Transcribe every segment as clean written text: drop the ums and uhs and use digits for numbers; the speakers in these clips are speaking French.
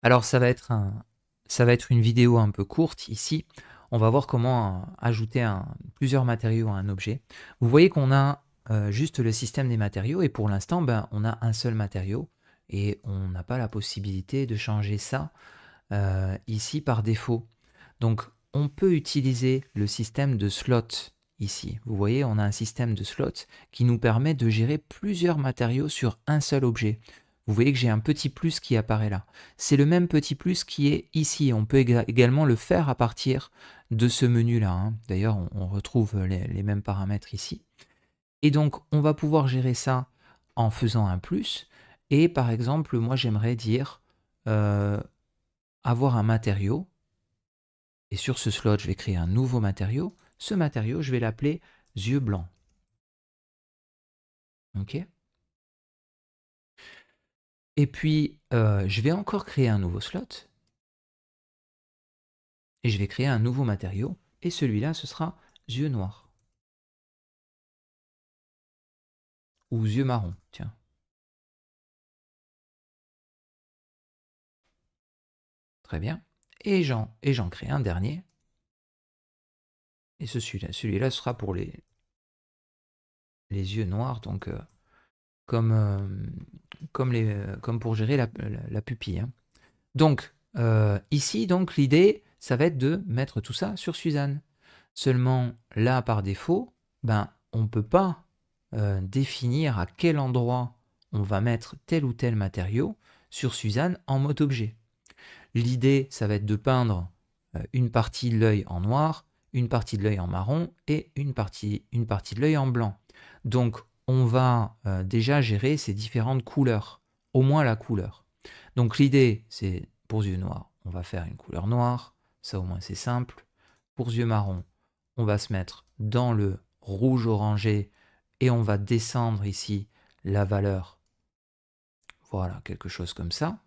Alors ça va être une vidéo un peu courte ici. On va voir comment ajouter plusieurs matériaux à un objet. Vous voyez qu'on a juste le système des matériaux et pour l'instant, ben, on a un seul matériau et on n'a pas la possibilité de changer ça ici par défaut. Donc on peut utiliser le système de slot ici. Vous voyez, on a un système de slot qui nous permet de gérer plusieurs matériaux sur un seul objet. Vous voyez que j'ai un petit plus qui apparaît là. C'est le même petit plus qui est ici. On peut également le faire à partir de ce menu-là, hein. D'ailleurs, on retrouve les mêmes paramètres ici. Et donc, on va pouvoir gérer ça en faisant un plus. Et par exemple, moi, j'aimerais dire avoir un matériau. Et sur ce slot, je vais créer un nouveau matériau. Ce matériau, je vais l'appeler yeux blancs. OK. Et puis, je vais encore créer un nouveau slot. Et je vais créer un nouveau matériau. Et celui-là, ce sera yeux noirs. Ou yeux marrons, tiens. Très bien. Et j'en crée un dernier. Et celui-là sera pour les yeux noirs, donc comme pour gérer la pupille, hein. Donc, ici, donc l'idée, ça va être de mettre tout ça sur Suzanne. Seulement, là, par défaut, ben, on ne peut pas définir à quel endroit on va mettre tel ou tel matériau sur Suzanne en mode objet. L'idée, ça va être de peindre une partie de l'œil en noir, une partie de l'œil en marron et une partie de l'œil en blanc. Donc, on va déjà gérer ces différentes couleurs, au moins la couleur. Donc, l'idée, c'est pour yeux noirs, on va faire une couleur noire, ça au moins c'est simple. Pour yeux marrons, on va se mettre dans le rouge orangé et on va descendre ici la valeur. Voilà, quelque chose comme ça.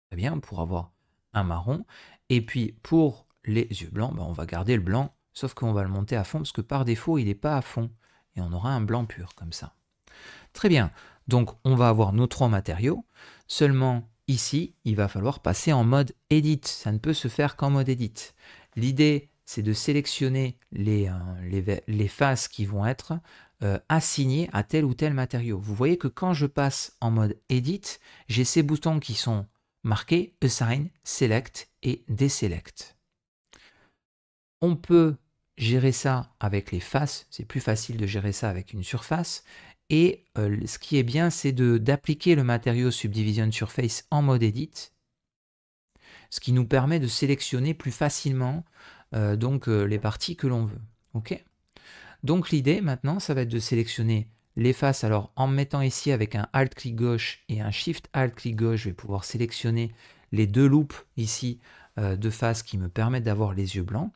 Très bien, pour avoir un marron. Et puis pour les yeux blancs, ben on va garder le blanc, sauf qu'on va le monter à fond, parce que par défaut, il n'est pas à fond. Et on aura un blanc pur, comme ça. Très bien, donc on va avoir nos trois matériaux. Seulement, ici, il va falloir passer en mode Edit. Ça ne peut se faire qu'en mode Edit. L'idée, c'est de sélectionner les faces qui vont être assignées à tel ou tel matériau. Vous voyez que quand je passe en mode Edit, j'ai ces boutons qui sont marqués Assign, Select et Deselect. On peut gérer ça avec les faces, c'est plus facile de gérer ça avec une surface. Et ce qui est bien, c'est d'appliquer le matériau Subdivision Surface en mode Edit, ce qui nous permet de sélectionner plus facilement les parties que l'on veut. OK. Donc l'idée maintenant, ça va être de sélectionner les faces. Alors en me mettant ici avec un Alt-clic gauche et un Shift-Alt-clic gauche, je vais pouvoir sélectionner les deux loupes ici de faces qui me permettent d'avoir les yeux blancs.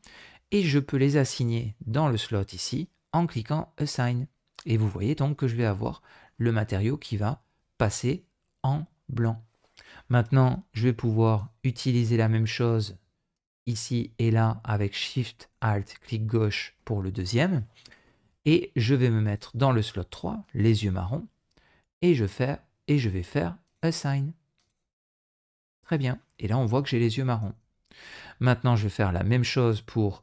Et je peux les assigner dans le slot ici en cliquant Assign. Et vous voyez donc que je vais avoir le matériau qui va passer en blanc. Maintenant, je vais pouvoir utiliser la même chose ici et là avec Shift, Alt, clic gauche pour le deuxième. Et je vais me mettre dans le slot 3, les yeux marrons, et je vais faire Assign. Très bien. Et là, on voit que j'ai les yeux marrons. Maintenant, je vais faire la même chose pour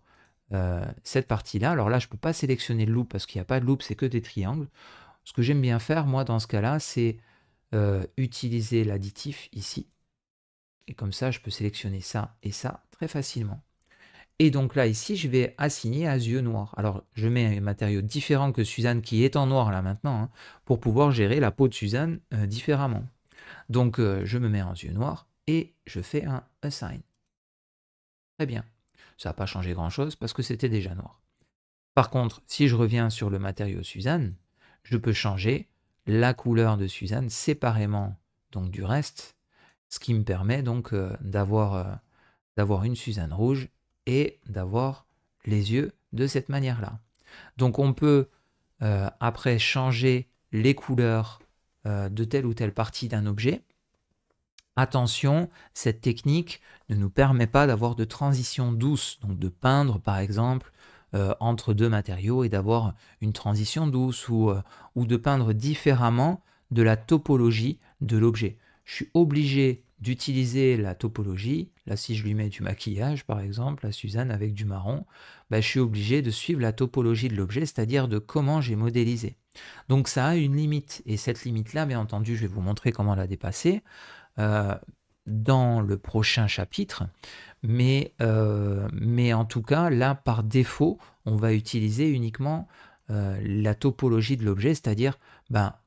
cette partie-là. Alors là, je ne peux pas sélectionner le loop parce qu'il n'y a pas de loop, c'est que des triangles. Ce que j'aime bien faire, moi, dans ce cas-là, c'est utiliser l'additif ici. Et comme ça, je peux sélectionner ça et ça très facilement. Et donc là, ici, je vais assigner à yeux noirs. Alors, je mets un matériau différent que Suzanne qui est en noir là maintenant, hein, pour pouvoir gérer la peau de Suzanne différemment. Donc, je me mets en yeux noirs et je fais un Assign. Très bien. Ça n'a pas changé grand-chose parce que c'était déjà noir. Par contre, si je reviens sur le matériau Suzanne, je peux changer la couleur de Suzanne séparément donc du reste, ce qui me permet donc d'avoir une Suzanne rouge et d'avoir les yeux de cette manière-là. Donc on peut après changer les couleurs de telle ou telle partie d'un objet. Attention, cette technique ne nous permet pas d'avoir de transition douce, donc de peindre par exemple entre deux matériaux et d'avoir une transition douce ou de peindre différemment de la topologie de l'objet. Je suis obligé d'utiliser la topologie. Là, si je lui mets du maquillage, par exemple, à Suzanne avec du marron, bah, je suis obligé de suivre la topologie de l'objet, c'est-à-dire de comment j'ai modélisé. Donc ça a une limite, et cette limite-là, bien entendu, je vais vous montrer comment la dépasser dans le prochain chapitre, mais en tout cas, là, par défaut, on va utiliser uniquement la topologie de l'objet, c'est-à-dire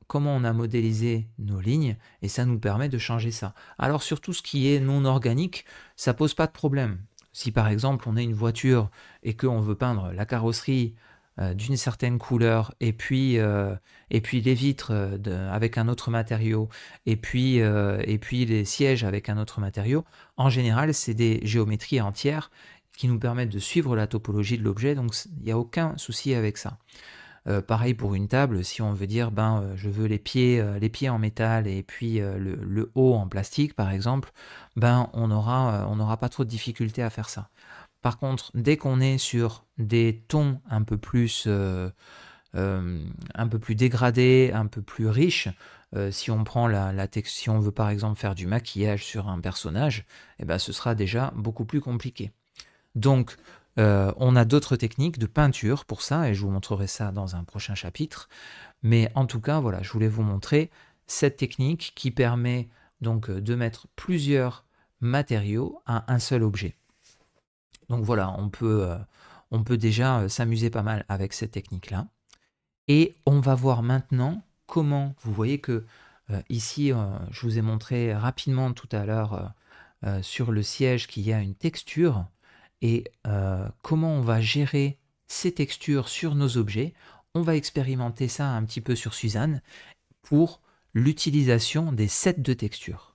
comment on a modélisé nos lignes, et ça nous permet de changer ça. Alors sur tout ce qui est non organique, ça pose pas de problème. Si par exemple on a une voiture et qu'on veut peindre la carrosserie d'une certaine couleur, et puis les vitres avec un autre matériau, et puis les sièges avec un autre matériau, en général c'est des géométries entières qui nous permettent de suivre la topologie de l'objet, donc il n'y a aucun souci avec ça. Pareil pour une table, si on veut dire je veux les pieds en métal et puis le haut en plastique par exemple, on n'aura pas trop de difficulté à faire ça. Par contre, dès qu'on est sur des tons un peu plus dégradés, un peu plus riches, si on prend si on veut par exemple faire du maquillage sur un personnage, ce sera déjà beaucoup plus compliqué. Donc, on a d'autres techniques de peinture pour ça, et je vous montrerai ça dans un prochain chapitre. Mais en tout cas, voilà, je voulais vous montrer cette technique qui permet donc de mettre plusieurs matériaux à un seul objet. Donc voilà, on peut déjà s'amuser pas mal avec cette technique-là. Et on va voir maintenant comment, vous voyez que ici, je vous ai montré rapidement tout à l'heure sur le siège qu'il y a une texture, et comment on va gérer ces textures sur nos objets. On va expérimenter ça un petit peu sur Suzanne pour l'utilisation des sets de textures.